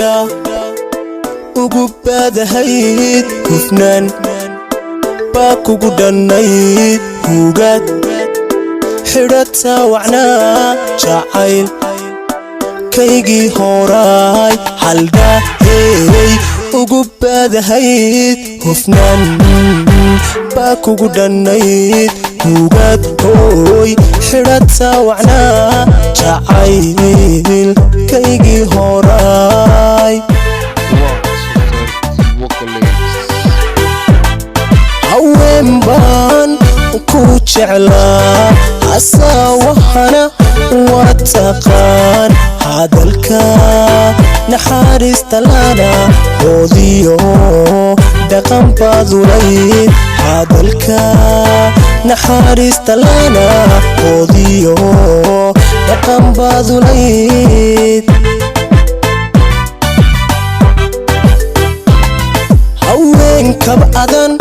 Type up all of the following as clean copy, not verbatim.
haldhaa ugu baadahayd hufnaan baa kugu dhannayd hugaad xidhataa wacnaa jacayl kaygii horaay haldhaa ugu baadahayd hufnaan baa kugu dhannayd hugaad hooy xidhataa wacnaa jacayl kaygii horaay haween baan ku jeclaa asaawahana waa taqaan hadalka naxariista lana hoodiyo dhaqan baad ulayd hadalka naxariista lana hoodiyo dhaqan baad ulayd haweenkab adan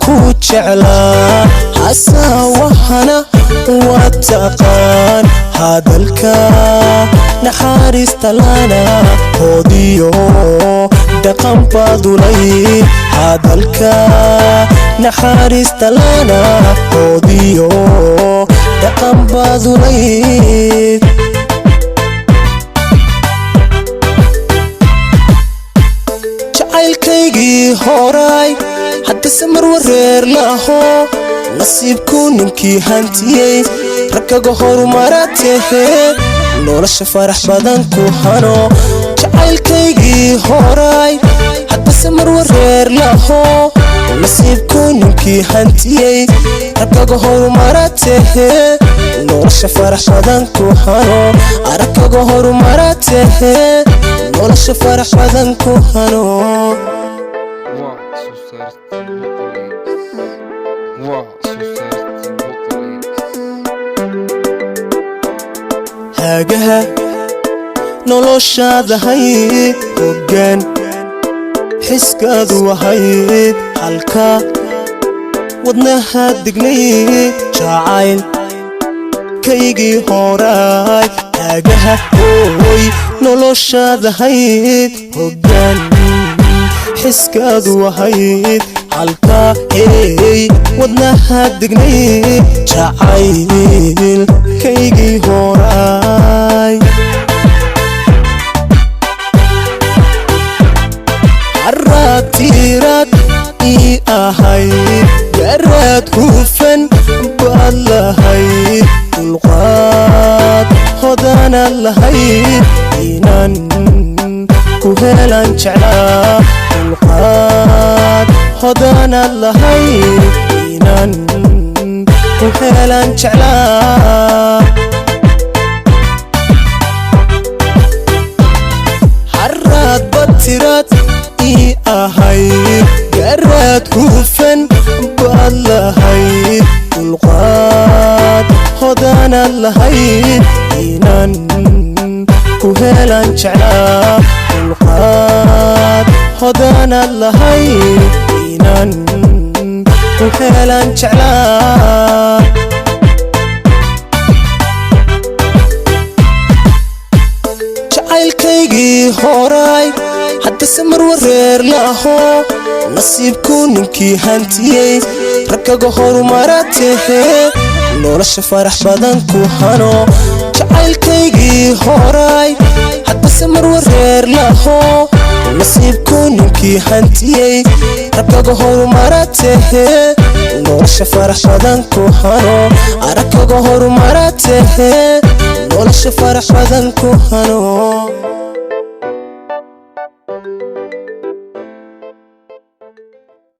ku jeclaa asaawahana waa taqaan hadalka naxariista lana hoodiyo dhaqan baad ulayd hadalka naxariista lana hoodiyo dhaqan baad ulayd jacaylkaygii horaay haddase mar wareer laho nasiibku ninkii hantiyey raggaga horumara tahee nolosha farax badan ku hano jacaylkaygii horaay haddase mar wareer laho nasiibku ninkii hantiyey raggaga horumara tahee nolosha farax badan ku hano raggaga horumara tahee nolosha farax badan ku hano haagaha noloshaada hayd hoggaan xiskaadu wahayd halka wadnaha dignayd jacayl kaygii horaay haagaha hooy noloshaada hayd hoggaan xiskaadu wahayd halka wadnaha dignayd jacayl kaygii horaay haraad tiiraad ii ahayd garaad hufan baad lahayd dulqaad hodanaad lahayd inaan ku helaan jeclaa dulqaad hodanaad lahayd inaan ku helaan jeclaa haraad batiraad ii ahayd garaad hufan baad lahayd dulqaad hodanaad lahayd inaan ku helaan jeclaa dulqaad hodanaad lahayd inaan ku helaan jeclaa jacaylkaygii horaay haddase mar wareer laho nasiibku ninkii hantiyey raggaga horumara tahee nolosha farax badan ku hano jacaylkaygii horaay haddase mar wareer laho nasiibku ninkii hantiyey raggaga horumara tahee nolosha farax badan ku hano raggaga horumara tahee nolosha farax badan ku hano